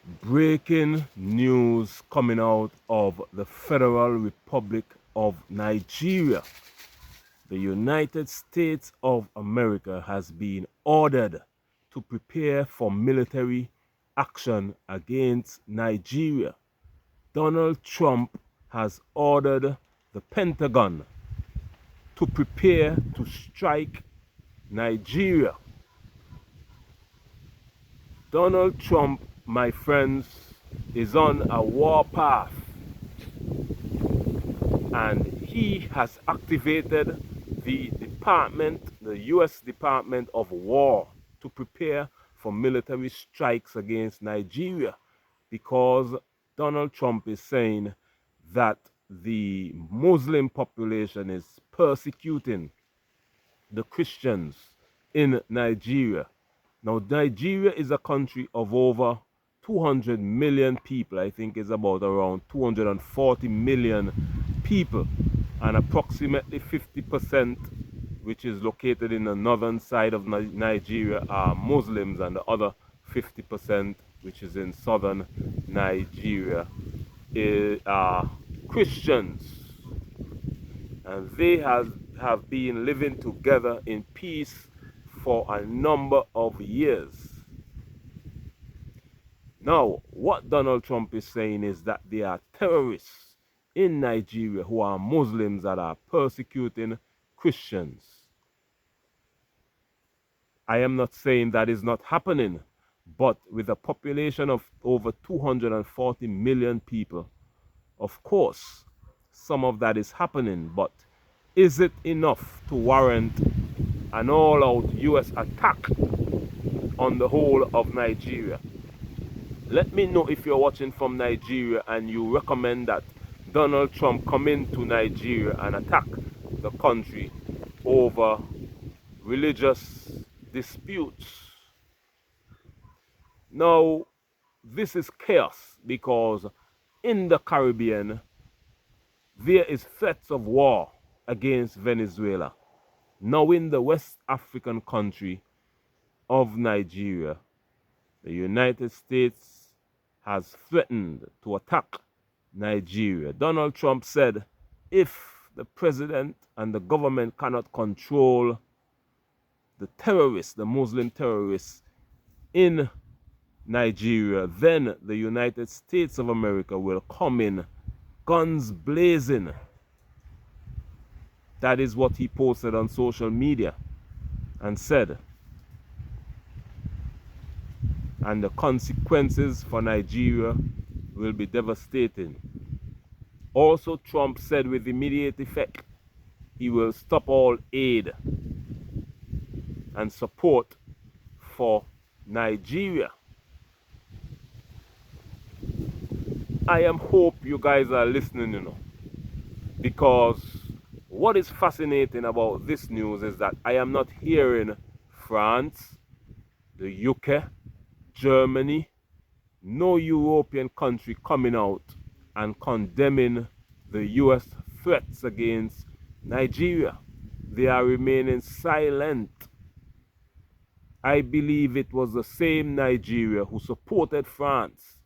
Breaking news coming out of the Federal Republic of Nigeria. The United States of America has been ordered to prepare for military action against Nigeria. Donald Trump has ordered the Pentagon to prepare to strike Nigeria. Donald Trump, my friends, is on a war path, and he has activated the US Department of War to prepare for military strikes against Nigeria, because Donald Trump is saying that the Muslim population is persecuting the Christians in Nigeria. Now, Nigeria is a country of over 200 million people. I think it's about around 240 million people, and approximately 50%, which is located in the northern side of Nigeria, are Muslims, and the other 50%, which is in southern Nigeria, are Christians. And they have been living together in peace for a number of years. Now, what Donald Trump is saying is that there are terrorists in Nigeria who are Muslims that are persecuting Christians. I am not saying that is not happening, but with a population of over 240 million people, of course, some of that is happening, but is it enough to warrant an all-out US attack on the whole of Nigeria? Let me know if you're watching from Nigeria and you recommend that Donald Trump come into Nigeria and attack the country over religious disputes. Now, this is chaos because in the Caribbean, there is threats of war against Venezuela. Now, in the West African country of Nigeria, the United States has threatened to attack Nigeria. Donald Trump said if the president and the government cannot control the terrorists, the Muslim terrorists in Nigeria, then the United States of America will come in guns blazing. That is what he posted on social media and said. And the consequences for Nigeria will be devastating. Also, Trump said with immediate effect, he will stop all aid and support for Nigeria. I hope you guys are listening, because what is fascinating about this news is that I am not hearing France, the UK, Germany, no European country coming out and condemning the US threats against Nigeria. They are remaining silent. I believe it was the same Nigeria who supported France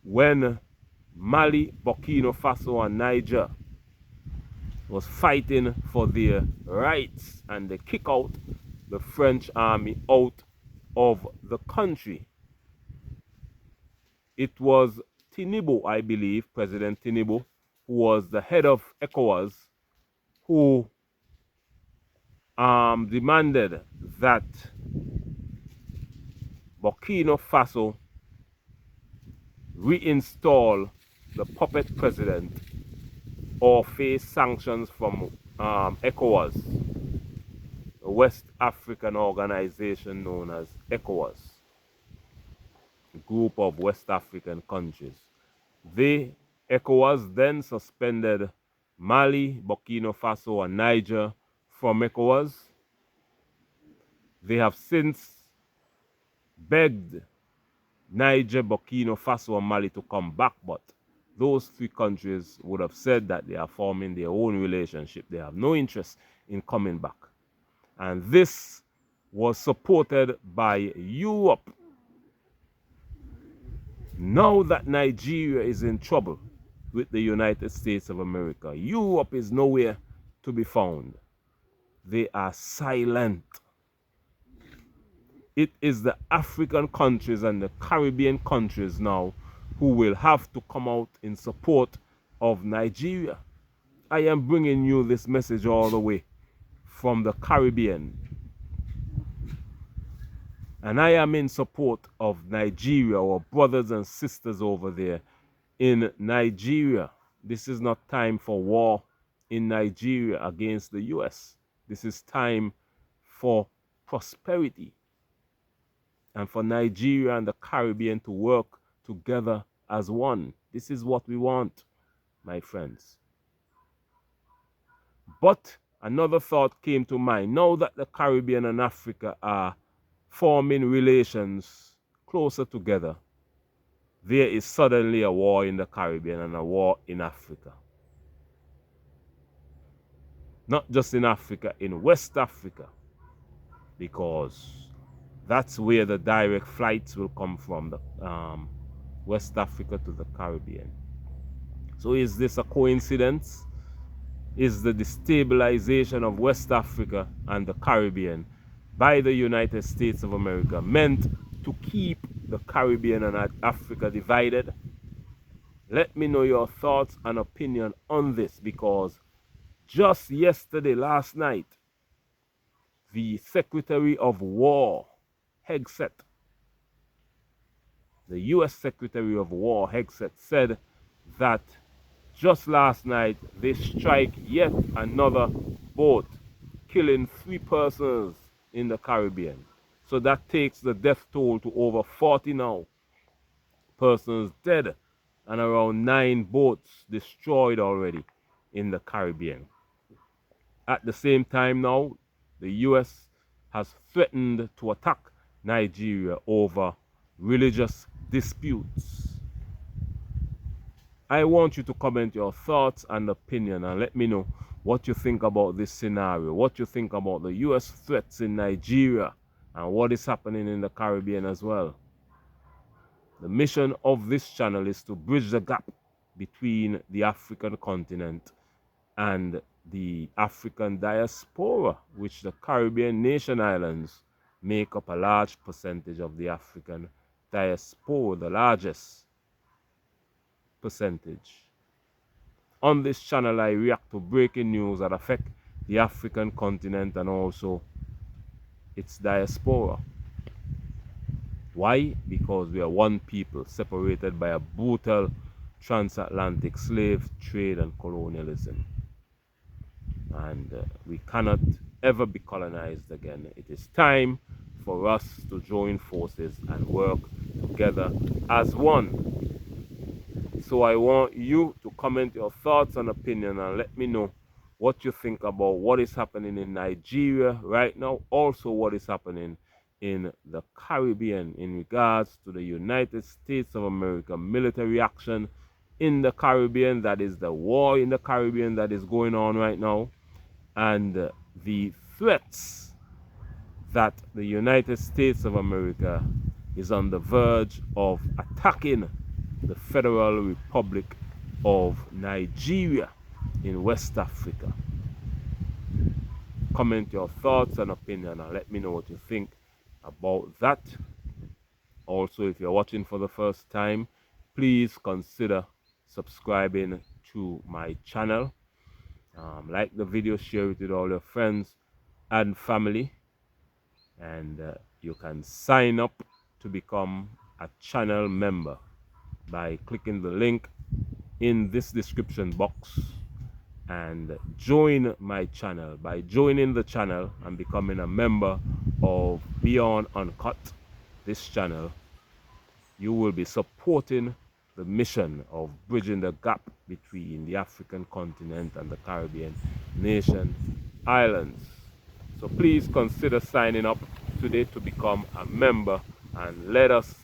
when Mali, Burkina Faso, and Niger was fighting for their rights, and they kick out the French army out of the country. It was Tinubu, I believe, President Tinubu, who was the head of ECOWAS, who demanded that Burkina Faso reinstall the puppet president or face sanctions from ECOWAS, the West African organization known as ECOWAS, a group of West African countries. ECOWAS then suspended Mali, Burkina Faso, and Niger from ECOWAS. They have since begged Niger, Burkina Faso, and Mali to come back, but those three countries would have said that they are forming their own relationship. They have no interest in coming back. And this was supported by Europe. Now that Nigeria is in trouble with the United States of America, Europe is nowhere to be found. They are silent. It is the African countries and the Caribbean countries now who will have to come out in support of Nigeria. I am bringing you this message all the way from the Caribbean. And I am in support of Nigeria, our brothers and sisters over there in Nigeria. This is not time for war in Nigeria against the US. This is time for prosperity and for Nigeria and the Caribbean to work together as one. This is what we want, my friends. But another thought came to mind. Now that the Caribbean and Africa are forming relations closer together, there is suddenly a war in the Caribbean and a war in Africa. Not just in Africa, in West Africa, because that's where the direct flights will come from, the West Africa to the Caribbean. So is this a coincidence? Is the destabilization of West Africa and the Caribbean by the United States of America meant to keep the Caribbean and Africa divided? Let me know your thoughts and opinion on this, because just yesterday, last night, the Secretary of War, Hegseth, the US Secretary of War, Hegseth, said that just last night they strike yet another boat, killing 3 persons in the Caribbean. So that takes the death toll to over 40 now. Persons dead and around 9 boats destroyed already in the Caribbean. At the same time now, the US has threatened to attack Nigeria over religious disputes. I want you to comment your thoughts and opinion and let me know what you think about this scenario, what you think about the US threats in Nigeria and what is happening in the Caribbean as well. The mission of this channel is to bridge the gap between the African continent and the African diaspora, which the Caribbean nation islands make up a large percentage of the African diaspora, the largest percentage. On this channel, I react to breaking news that affect the African continent and also its diaspora. Why? Because we are one people separated by a brutal transatlantic slave trade and colonialism. And we cannot ever be colonized again. It is time for us to join forces and work together as one. So I want you to comment your thoughts and opinion and let me know what you think about what is happening in Nigeria right now, also what is happening in the Caribbean in regards to the United States of America military action in the Caribbean. That is the war in the Caribbean that is going on right now, and the threats that the United States of America is on the verge of attacking the Federal Republic of Nigeria in West Africa. Comment your thoughts and opinion and let me know what you think about that. Also, if you're watching for the first time, please consider subscribing to my channel. Like the video, share it with all your friends and family, and you can sign up to become a channel member by clicking the link in this description box and join my channel. By joining the channel and becoming a member of Beyond Uncut, this channel, you will be supporting the mission of bridging the gap between the African continent and the Caribbean nation islands. So please consider signing up today to become a member and let us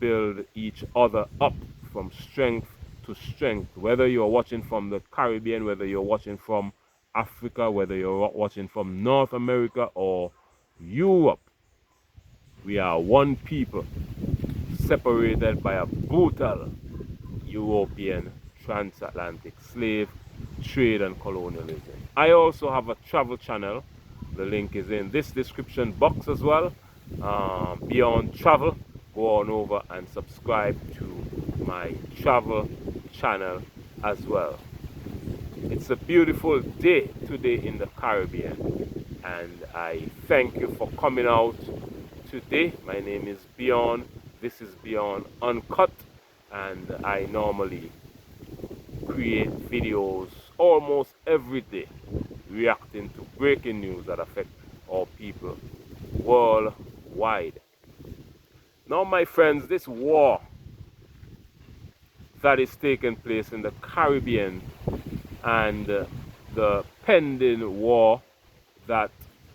build each other up from strength to strength. Whether you're watching from the Caribbean, whether you're watching from Africa, whether you're watching from North America or Europe, We are one people, separated by a brutal European Transatlantic Slave Trade and Colonialism. I also have a travel channel. The link is in this description box as well. Beyond Travel. Go on over and subscribe to my travel channel as well. It's a beautiful day today in the Caribbean, and I thank you for coming out today. My name is Beyond. This is Beyond Uncut, and I normally create videos almost every day reacting to breaking news that affect all people worldwide. Now, my friends, this war that is taking place in the Caribbean and the pending war that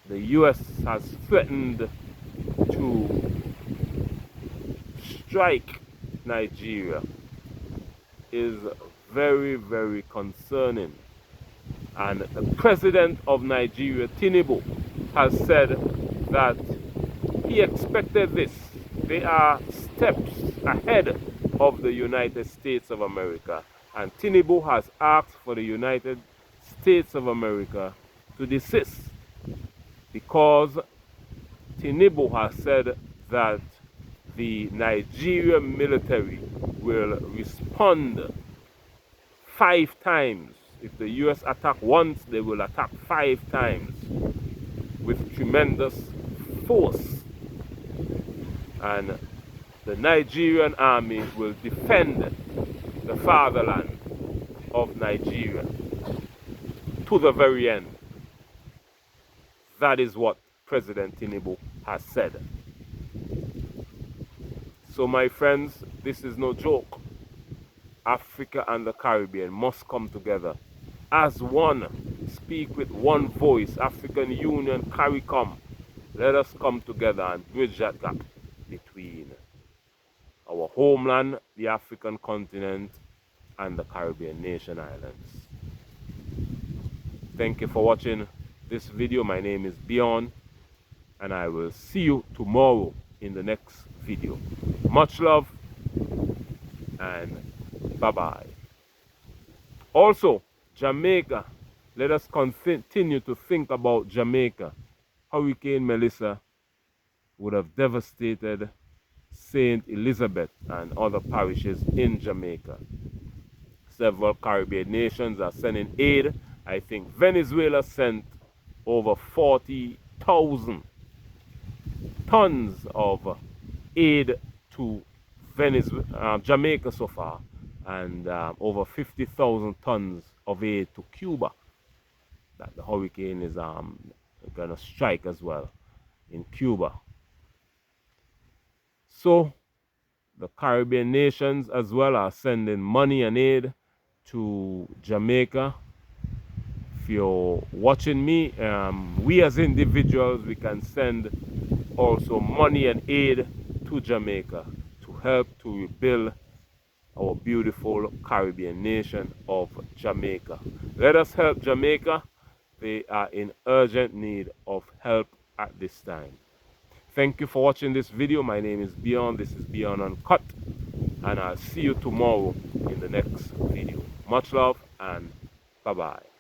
the US has threatened to strike Nigeria is very, very concerning. And the president of Nigeria, Tinubu, has said that he expected this. They are steps ahead of the United States of America. And Tinubu has asked for the United States of America to desist, because Tinubu has said that the Nigerian military will respond 5 times. If the US attack once, they will attack 5 times with tremendous force. And the Nigerian army will defend the fatherland of Nigeria to the very end. That is what President Tinubu has said. So, my friends, this is no joke. Africa and the Caribbean must come together as one, speak with one voice. African Union, CARICOM. Let us come together and bridge that gap between our homeland, the African continent, and the Caribbean nation islands. Thank you for watching this video. My name is Beyond, and I will see you tomorrow in the next video. Much love, and bye-bye. Also, Jamaica, let us continue to think about Jamaica. Hurricane Melissa would have devastated St. Elizabeth and other parishes in Jamaica. Several Caribbean nations are sending aid. I think Venezuela sent over 40,000 tons of aid to Jamaica so far, and over 50,000 tons of aid to Cuba that the hurricane is going to strike as well in Cuba. So the Caribbean nations as well are sending money and aid to Jamaica. If you're watching me, we as individuals, we can send also money and aid to Jamaica to help to rebuild our beautiful Caribbean nation of Jamaica. Let us help Jamaica. They are in urgent need of help at this time. Thank you for watching this video. My name is Beyond. This is Beyond Uncut, and I'll see you tomorrow in the next video. Much love, and bye-bye.